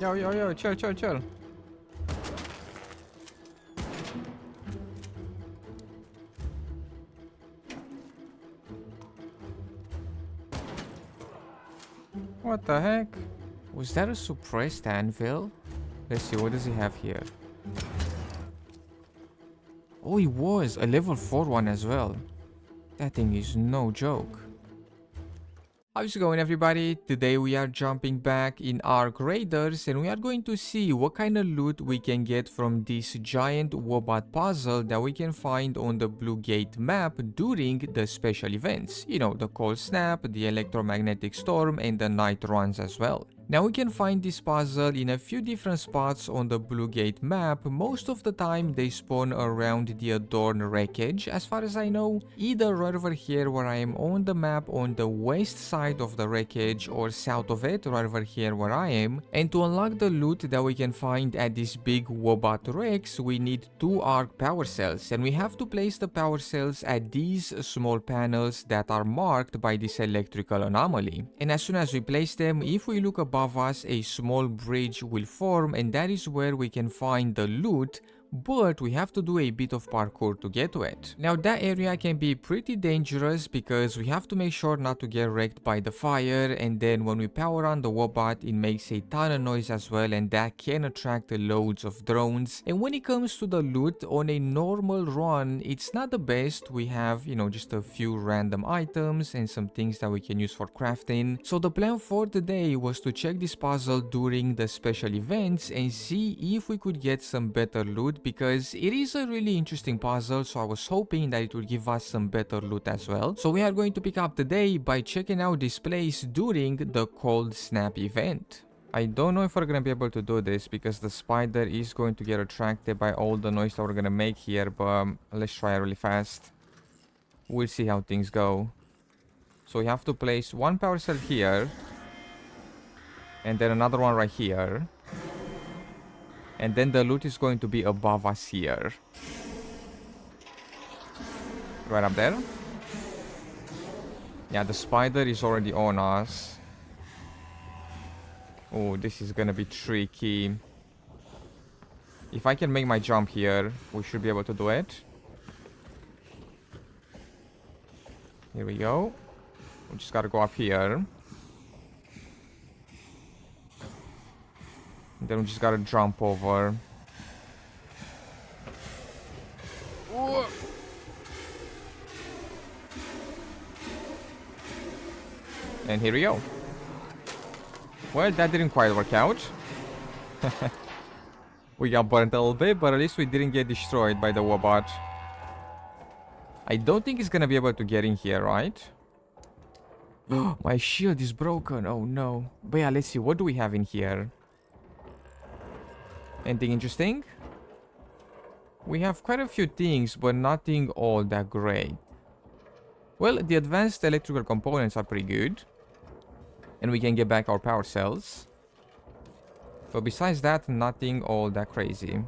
Yo, yo, yo, chill, chill, chill. What the heck? Was that a suppressed anvil? Let's see, what does he have here? Oh, he was a level 4 one as well. That thing is no joke. How's it going, everybody? Today we are jumping back in Ark Raiders and we are going to see what kind of loot we can get from this giant Wobot puzzle that we can find on the Blue Gate map during the special events. You know, the cold snap, the electromagnetic storm and the night runs as well. Now we can find this puzzle in a few different spots on the Blue Gate map. Most of the time they spawn around the Adorn wreckage, as far as I know, either right over here where I am on the map on the west side of the wreckage or south of it right over here where I am. And to unlock the loot that we can find at this big Wobot wrecks, we need 2 Arc power cells and we have to place the power cells at these small panels that are marked by this electrical anomaly. And as soon as we place them, if we look above us, a small bridge will form and that is where we can find the loot, but we have to do a bit of parkour to get to it. Now that area can be pretty dangerous because we have to make sure not to get wrecked by the fire, and then when we power on the Wobot it makes a ton of noise as well and that can attract loads of drones. And when it comes to the loot on a normal run, it's not the best. We have, you know, just a few random items and some things that we can use for crafting. So the plan for today was to check this puzzle during the special events and see if we could get some better loot, because it is a really interesting puzzle, so I was hoping that it would give us some better loot as well. So we are going to pick up today by checking out this place during the cold snap event. I don't know if we're gonna be able to do this because the spider is going to get attracted by all the noise that we're gonna make here, but let's try really fast. We'll see how things go. So we have to place 1 power cell here and then another one right here. And then the loot is going to be above us here. Right up there. Yeah, the spider is already on us. Oh, this is gonna be tricky. If I can make my jump here, we should be able to do it. Here we go. We just gotta go up here. Then we just gotta jump over. Whoa. And here we go. Well, that didn't quite work out. We got burnt a little bit, but at least we didn't get destroyed by the Wobot. I don't think it's gonna be able to get in here, right? My shield is broken. Oh no. But yeah, let's see. What do we have in here? Anything interesting? We have quite a few things, but nothing all that great. Well, the advanced electrical components are pretty good. And we can get back our power cells. But besides that, nothing all that crazy.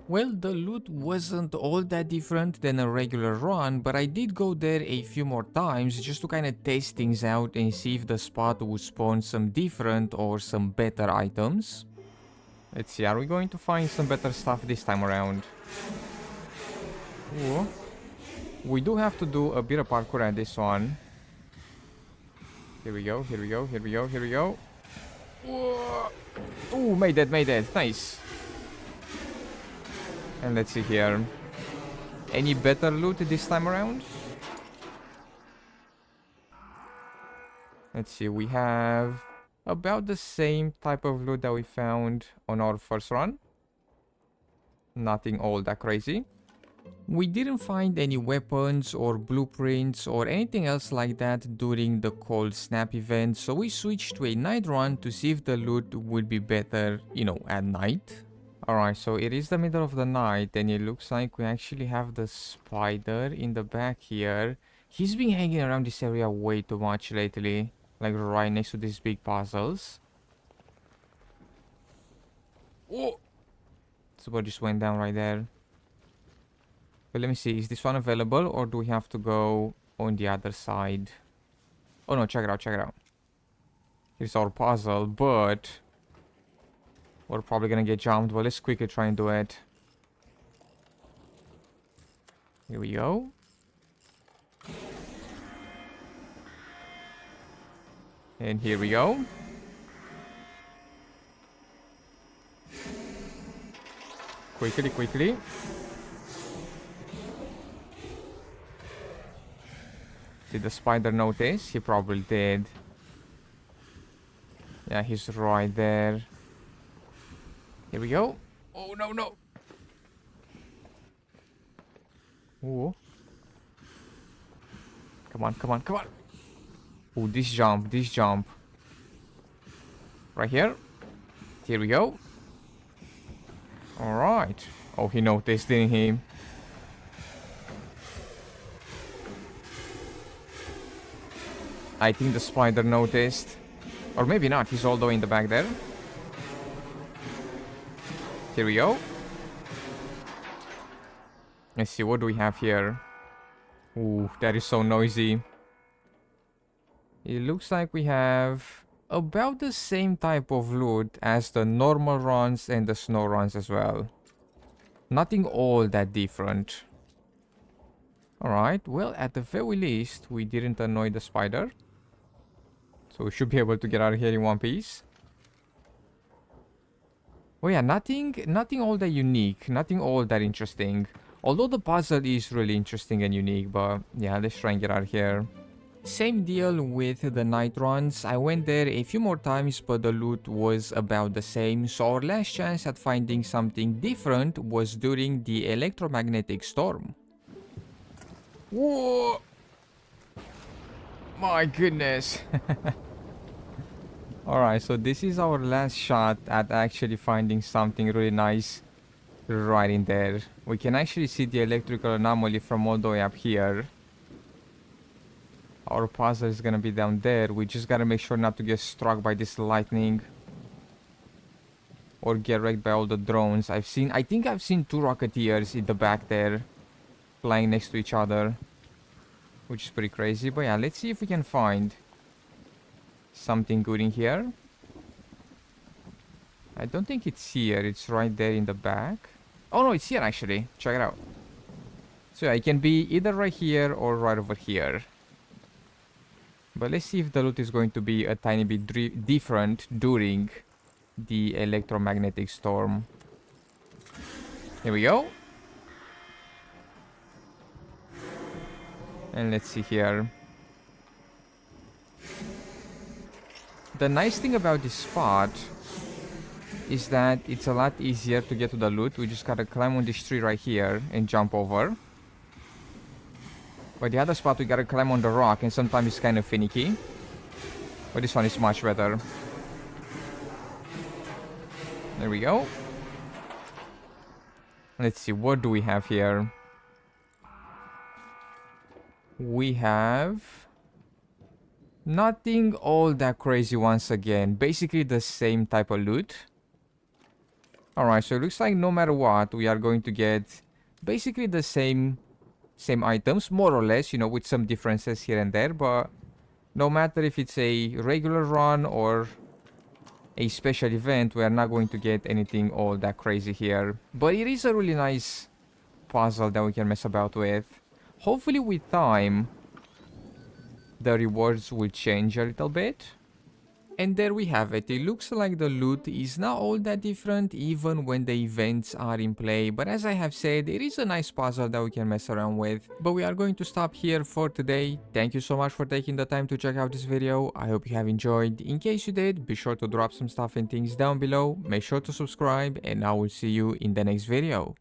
Well, the loot wasn't all that different than a regular run, but I did go there a few more times just to kind of test things out and see if the spot would spawn some different or some better items. Let's see, are we going to find some better stuff this time around? Ooh. We do have to do a bit of parkour at this one. Here we go, here we go, here we go, here we go. Ooh, made it, nice. And let's see here. Any better loot this time around? Let's see, we have about the same type of loot that we found on our first run. Nothing all that crazy. We didn't find any weapons or blueprints or anything else like that during the cold snap event, so we switched to a night run to see if the loot would be better, you know, at night. Alright, so it is the middle of the night and it looks like we actually have the spider in the back here. He's been hanging around this area way too much lately. Like right next to these big puzzles. Oh! Super just went down right there. But let me see, is this one available or do we have to go on the other side? Oh no, check it out, check it out. Here's our puzzle, but We're probably gonna get jumped, but let's quickly try and do it. Here we go. And here we go. Quickly, quickly. Did the spider notice? He probably did. Yeah, he's right there. Here we go. Oh, no, no. Ooh. Come on, come on, come on. Oh, this jump, this jump. Right here. Here we go. Alright. Oh, he noticed, didn't he? I think the spider noticed. Or maybe not, he's all the way in the back there. Here we go. Let's see, what do we have here? Ooh, that is so noisy. It looks like we have about the same type of loot as the normal runs and the snow runs as well. Nothing all that different. Alright, well, at the very least, we didn't annoy the spider. So we should be able to get out of here in one piece. Oh yeah, nothing all that unique, nothing all that interesting. Although the puzzle is really interesting and unique, but yeah, let's try and get out of here. Same deal with the night runs. I went there a few more times, but the loot was about the same. So our last chance at finding something different was during the electromagnetic storm. Whoa! My goodness. Alright, so this is our last shot at actually finding something really nice right in there. We can actually see the electrical anomaly from all the way up here. Our puzzle is gonna be down there. We just gotta make sure not to get struck by this lightning. Or get wrecked by all the drones. I think I've seen 2 Rocketeers in the back there. Flying next to each other. Which is pretty crazy. But yeah, let's see if we can find something good in here. I don't think it's here. It's right there in the back. Oh no, it's here actually. Check it out. So yeah, it can be either right here or right over here. But let's see if the loot is going to be a tiny bit different during the electromagnetic storm. Here we go. And let's see here. The nice thing about this spot is that it's a lot easier to get to the loot. We just gotta climb on this tree right here and jump over. But the other spot we gotta climb on the rock and sometimes it's kind of finicky. But this one is much better. There we go. Let's see, what do we have here? We have nothing all that crazy once again. Basically the same type of loot. Alright, so it looks like no matter what, we are going to get basically the same items, more or less, you know, with some differences here and there. But no matter if it's a regular run or a special event, we are not going to get anything all that crazy here. But it is a really nice puzzle that we can mess about with. Hopefully with time, the rewards will change a little bit. And there we have it. It looks like the loot is not all that different even when the events are in play. But as I have said, it is a nice puzzle that we can mess around with. But we are going to stop here for today. Thank you so much for taking the time to check out this video. I hope you have enjoyed. In case you did, be sure to drop some stuff and things down below. Make sure to subscribe and I will see you in the next video.